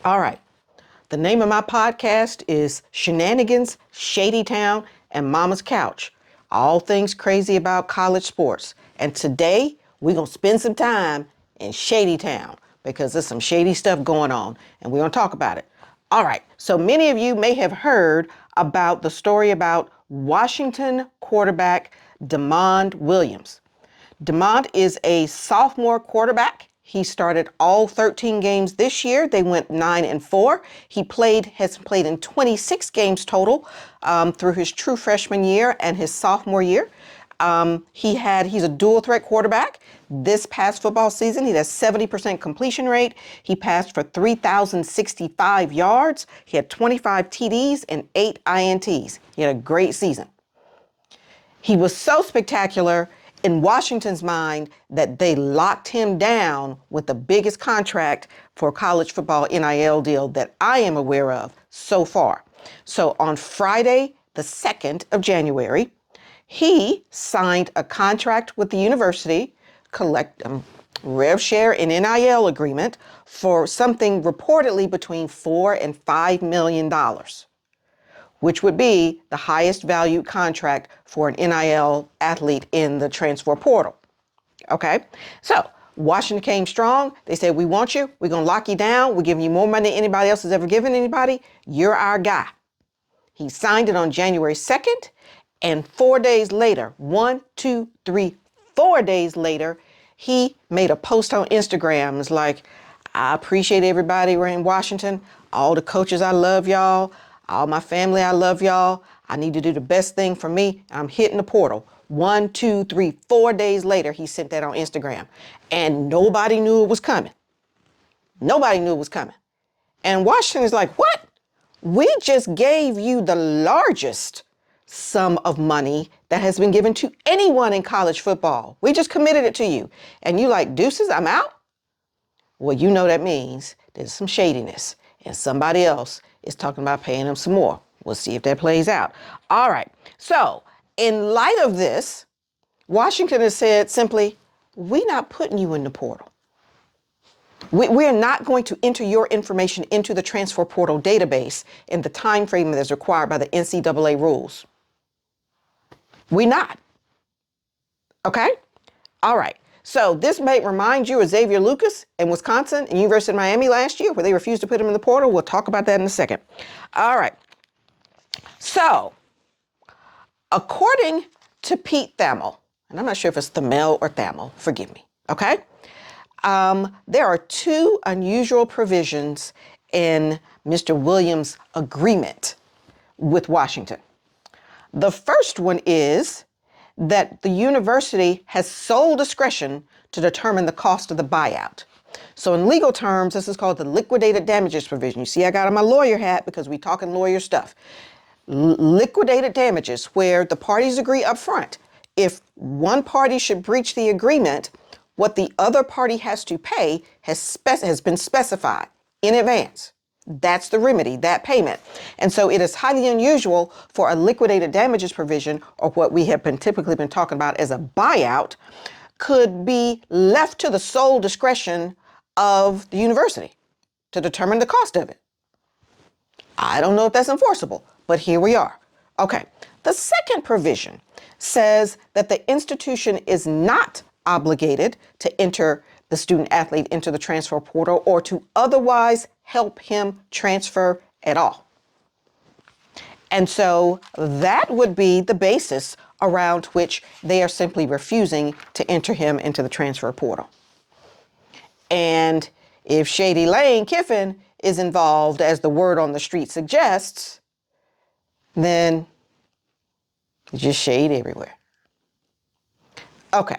All right. The name of my podcast is Shenanigans, Shady Town, and Mama's Couch. All things crazy about college sports. And today, we're going to spend some time in Shady Town because there's some shady stuff going on, and we're going to talk about it. All right. So many of you may have heard about the story about Washington quarterback DeMond Williams. DeMont is a sophomore quarterback. He started all 13 games this year. They went 9-4. He has played in 26 games total through his true freshman year and his sophomore year. He's a dual threat quarterback. This past football season, he has 70% completion rate. He passed for 3,065 yards. He had 25 TDs and 8 INTs. He had a great season. He was so spectacular in Washington's mind that they locked him down with the biggest contract for college football NIL deal that I am aware of so far. So on Friday, the 2nd of January, he signed a contract with the university, rev share and NIL agreement for something reportedly between $4 and $5 million, which would be the highest valued contract for an NIL athlete in the transfer portal. Okay, so Washington came strong. They said, we want you. We're going to lock you down. We're giving you more money than anybody else has ever given anybody. You're our guy. He signed it on January 2nd. And 4 days later, 4 days later, he made a post on Instagram. It's like, I appreciate everybody. We're in Washington. All the coaches, I love y'all. All my family, I love y'all. I need to do the best thing for me. I'm hitting the portal. 4 days later, he sent that on Instagram. And nobody knew it was coming. Nobody knew it was coming. And Washington is like, what? We just gave you the largest sum of money that has been given to anyone in college football. We just committed it to you. And you like, deuces, I'm out? Well, you know that means there's some shadiness. And somebody else is talking about paying them some more. We'll see if that plays out. All right. So in light of this, Washington has said simply, we're not putting you in the portal. We're not going to enter your information into the transfer portal database in the time frame that is required by the NCAA rules. We're not. Okay? All right. So this may remind you of Xavier Lucas in Wisconsin and University of Miami last year, where they refused to put him in the portal. We'll talk about that in a second. All right. So according to Pete Thamel, and I'm not sure if it's Thamel or Thamel, forgive me. Okay. There are two unusual provisions in Mr. Williams' agreement with Washington. The first one is that the university has sole discretion to determine the cost of the buyout. So in legal terms, this is called the liquidated damages provision. You see, I got on my lawyer hat because we talking lawyer stuff. Liquidated damages, where the parties agree up front. If one party should breach the agreement, what the other party has to pay has been specified in advance. That's the remedy, that payment. And so it is highly unusual for a liquidated damages provision, or what we have typically been talking about as a buyout, could be left to the sole discretion of the university to determine the cost of it. I don't know if that's enforceable, but here we are. Okay. The second provision says that the institution is not obligated to enter the student athlete into the transfer portal or to otherwise help him transfer at all. And so that would be the basis around which they are simply refusing to enter him into the transfer portal. And if Shady Lane Kiffin is involved, as the word on the street suggests, then it's just shade everywhere. Okay.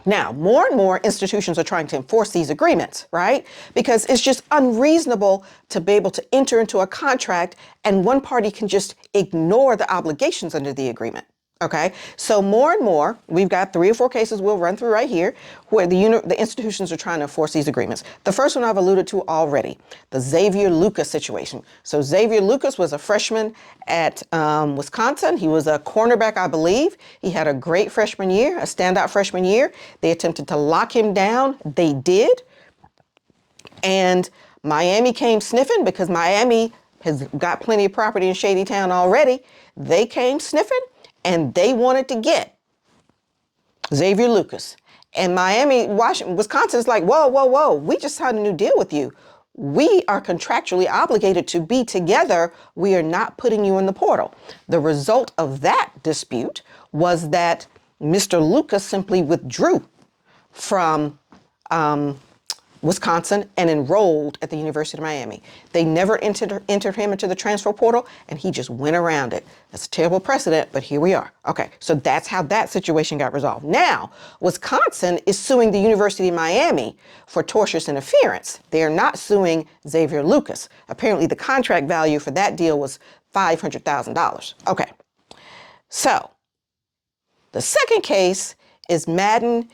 Now, more and more institutions are trying to enforce these agreements, right? Because it's just unreasonable to be able to enter into a contract and one party can just ignore the obligations under the agreement. Okay, so more and more, we've got 3 or 4 cases we'll run through right here where the institutions are trying to enforce these agreements. The first one I've alluded to already, the Xavier Lucas situation. So Xavier Lucas was a freshman at Wisconsin. He was a cornerback, I believe. He had a great freshman year, a standout freshman year. They attempted to lock him down. They did. And Miami came sniffing because Miami has got plenty of property in Shady Town already. They came sniffing and they wanted to get Xavier Lucas. And Miami, Washington, Wisconsin's like, whoa, whoa, whoa, we just signed a new deal with you. We are contractually obligated to be together. We are not putting you in the portal. The result of that dispute was that Mr. Lucas simply withdrew from Wisconsin and enrolled at the University of Miami. They never entered him into the transfer portal, and he just went around it. That's a terrible precedent, but here we are. Okay, so that's how that situation got resolved. Now, Wisconsin is suing the University of Miami for tortious interference. They are not suing Xavier Lucas. Apparently, the contract value for that deal was $500,000. Okay, so the second case is Madden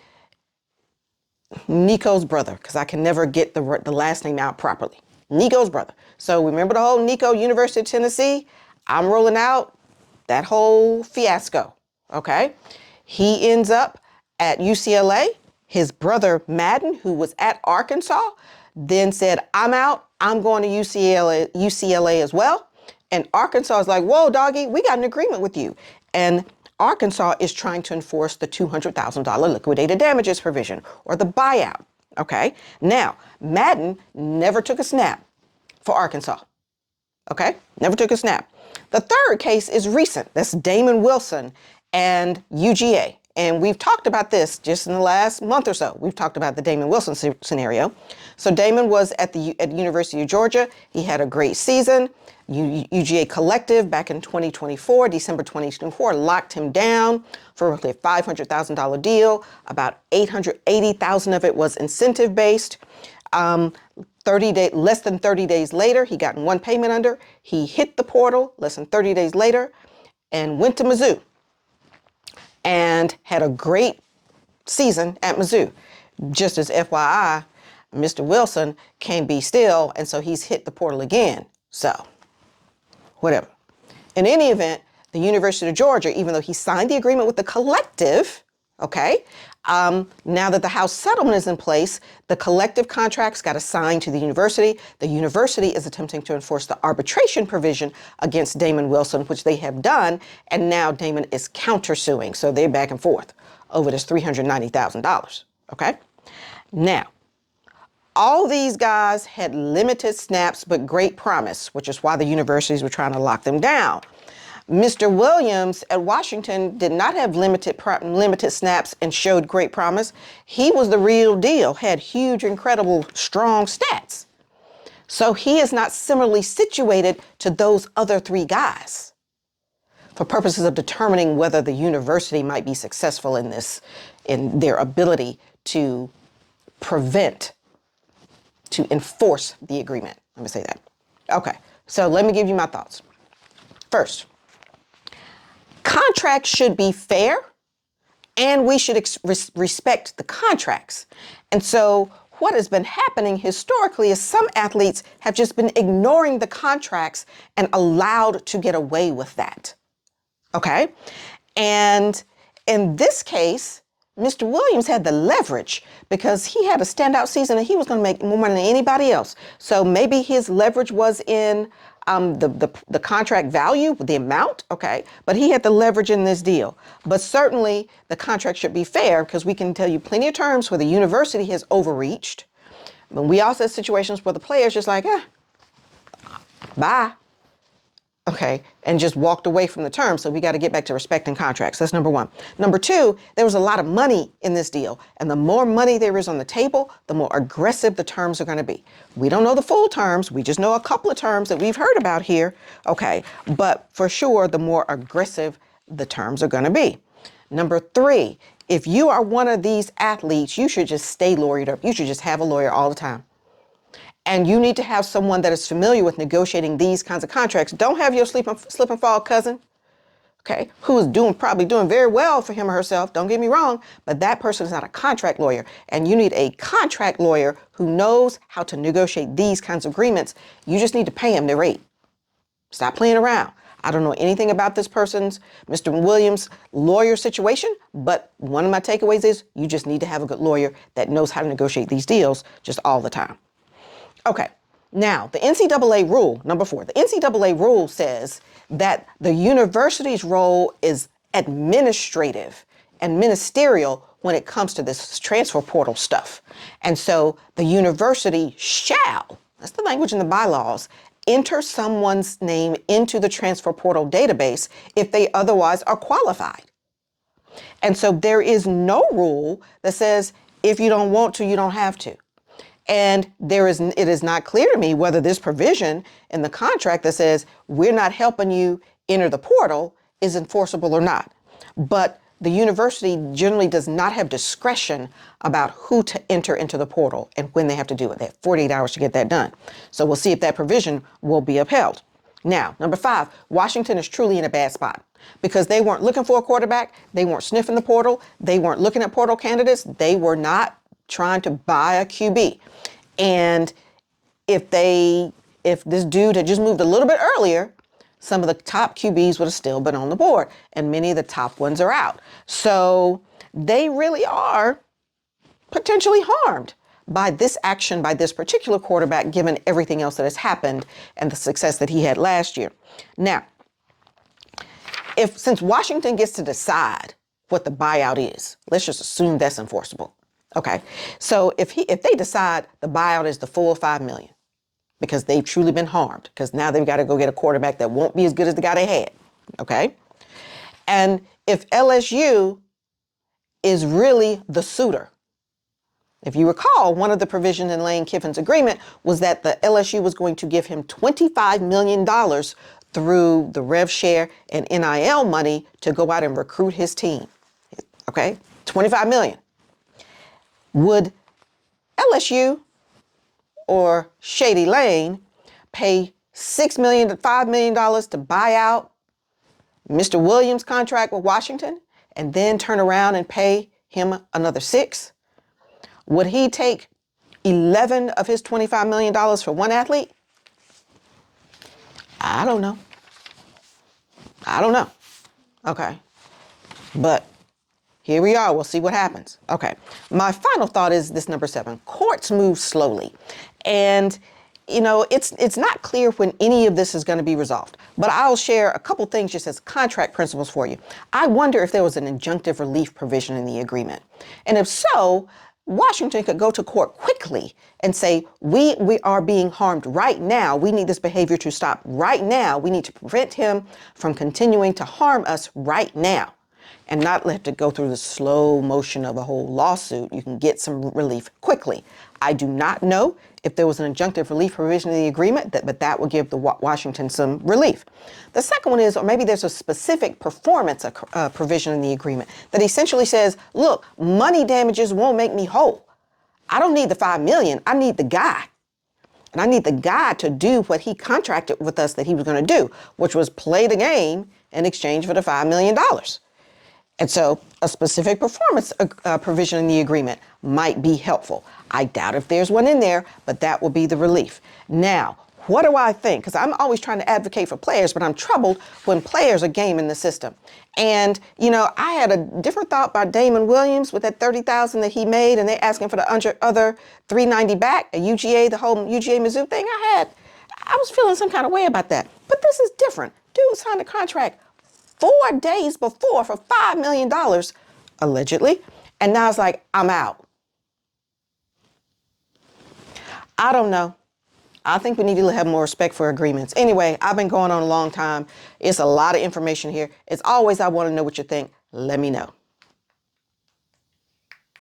Nico's brother, because I can never get the last name out properly. Nico's brother. So remember the whole Nico University of Tennessee? I'm rolling out that whole fiasco. Okay. He ends up at UCLA. His brother Madden, who was at Arkansas, then said, I'm out. I'm going to UCLA as well. And Arkansas is like, whoa, doggy, we got an agreement with you. And Arkansas is trying to enforce the $200,000 liquidated damages provision, or the buyout. Okay. Now, Madden never took a snap for Arkansas. Okay. Never took a snap. The third case is recent. That's Damon Wilson and UGA. And we've talked about this just in the last month or so. We've talked about the Damon Wilson scenario. So Damon was at the University of Georgia. He had a great season. UGA Collective back in 2024, December 2024, locked him down for roughly a $500,000 deal. About $880,000 of it was incentive based. Less than 30 days later, he got one payment under. He hit the portal less than 30 days later and went to Mizzou and had a great season at Mizzou. Just as FYI, Mr. Wilson can't be still, and so he's hit the portal again. So, whatever. In any event, the University of Georgia, even though he signed the agreement with the collective, okay, now that the House settlement is in place, the collective contracts got assigned to the university. The university is attempting to enforce the arbitration provision against Damon Wilson, which they have done, and now Damon is countersuing. So they're back and forth over this $390,000, okay? Now, all these guys had limited snaps but great promise, which is why the universities were trying to lock them down. Mr. Williams at Washington did not have limited snaps and showed great promise. He was the real deal, had huge, incredible, strong stats. So he is not similarly situated to those other three guys for purposes of determining whether the university might be successful in this, in their ability to enforce the agreement. Let me say that. Okay, so let me give you my thoughts. First, contracts should be fair, and we should respect the contracts. And so what has been happening historically is some athletes have just been ignoring the contracts and allowed to get away with that. Okay? And in this case, Mr. Williams had the leverage because he had a standout season and he was going to make more money than anybody else. So maybe his leverage was in the contract value, the amount, okay, but he had the leverage in this deal. But certainly the contract should be fair because we can tell you plenty of terms where the university has overreached. But we also have situations where the player's just like, bye. Okay, and just walked away from the terms. So we got to get back to respecting contracts. That's number one. Number two, there was a lot of money in this deal. And the more money there is on the table, the more aggressive the terms are going to be. We don't know the full terms. We just know a couple of terms that we've heard about here. Okay, but for sure, the more aggressive the terms are going to be. Number three, if you are one of these athletes, you should just stay lawyered up. You should just have a lawyer all the time. And you need to have someone that is familiar with negotiating these kinds of contracts. Don't have your slip and fall cousin, okay, who is probably doing very well for him or herself. Don't get me wrong, but that person is not a contract lawyer. And you need a contract lawyer who knows how to negotiate these kinds of agreements. You just need to pay him their rate. Stop playing around. I don't know anything about this person's, Mr. Williams' lawyer situation, but one of my takeaways is you just need to have a good lawyer that knows how to negotiate these deals just all the time. Okay, Now, the NCAA rule, number 4, the NCAA rule says that the university's role is administrative and ministerial when it comes to this transfer portal stuff. And so the university shall, that's the language in the bylaws, enter someone's name into the transfer portal database if they otherwise are qualified. And so there is no rule that says if you don't want to, you don't have to. And it is not clear to me whether this provision in the contract that says we're not helping you enter the portal is enforceable or not. But the university generally does not have discretion about who to enter into the portal and when they have to do it. They have 48 hours to get that done. So we'll see if that provision will be upheld. Now, number 5, Washington is truly in a bad spot because they weren't looking for a quarterback. They weren't sniffing the portal. They weren't looking at portal candidates. They were not trying to buy a QB. And if this dude had just moved a little bit earlier, some of the top QBs would have still been on the board, and many of the top ones are out. So they really are potentially harmed by this action by this particular quarterback, given everything else that has happened and the success that he had last year. Now, since Washington gets to decide what the buyout is, let's just assume that's enforceable. Okay, so if they decide the buyout is the full $5 million, because they've truly been harmed, because now they've got to go get a quarterback that won't be as good as the guy they had. Okay, and if LSU is really the suitor, if you recall, one of the provisions in Lane Kiffin's agreement was that the LSU was going to give him $25 million through the rev share and NIL money to go out and recruit his team. Okay, $25 million. Would LSU or Shady Lane pay $6 million to $5 million to buy out Mr. Williams' contract with Washington and then turn around and pay him another $6? Would he take 11 of his $25 million for one athlete? I don't know. Okay. But here we are. We'll see what happens. Okay. My final thought is this number 7. Courts move slowly. And, it's not clear when any of this is going to be resolved. But I'll share a couple things just as contract principles for you. I wonder if there was an injunctive relief provision in the agreement. And if so, Washington could go to court quickly and say, we are being harmed right now. We need this behavior to stop right now. We need to prevent him from continuing to harm us right now, and not have to go through the slow motion of a whole lawsuit. You can get some relief quickly. I do not know if there was an injunctive relief provision in the agreement, but that will give the Washington some relief. The second one is, or maybe there's a specific performance provision in the agreement that essentially says, look, money damages won't make me whole. I don't need the $5 million. I need the guy. And I need the guy to do what he contracted with us that he was going to do, which was play the game in exchange for the $5 million. And so a specific performance provision in the agreement might be helpful. I doubt if there's one in there, but that will be the relief. Now, what do I think? Because I'm always trying to advocate for players, but I'm troubled when players are gaming the system. And, I had a different thought about Damon Williams with that $30,000 that he made, and they're asking for the other $390 back, a UGA, the whole UGA Mizzou thing I was feeling some kind of way about that. But this is different. Dude signed a contract 4 days before for $5 million, allegedly. And now it's like, I'm out. I don't know. I think we need to have more respect for agreements. Anyway, I've been going on a long time. It's a lot of information here. As always, I want to know what you think. Let me know.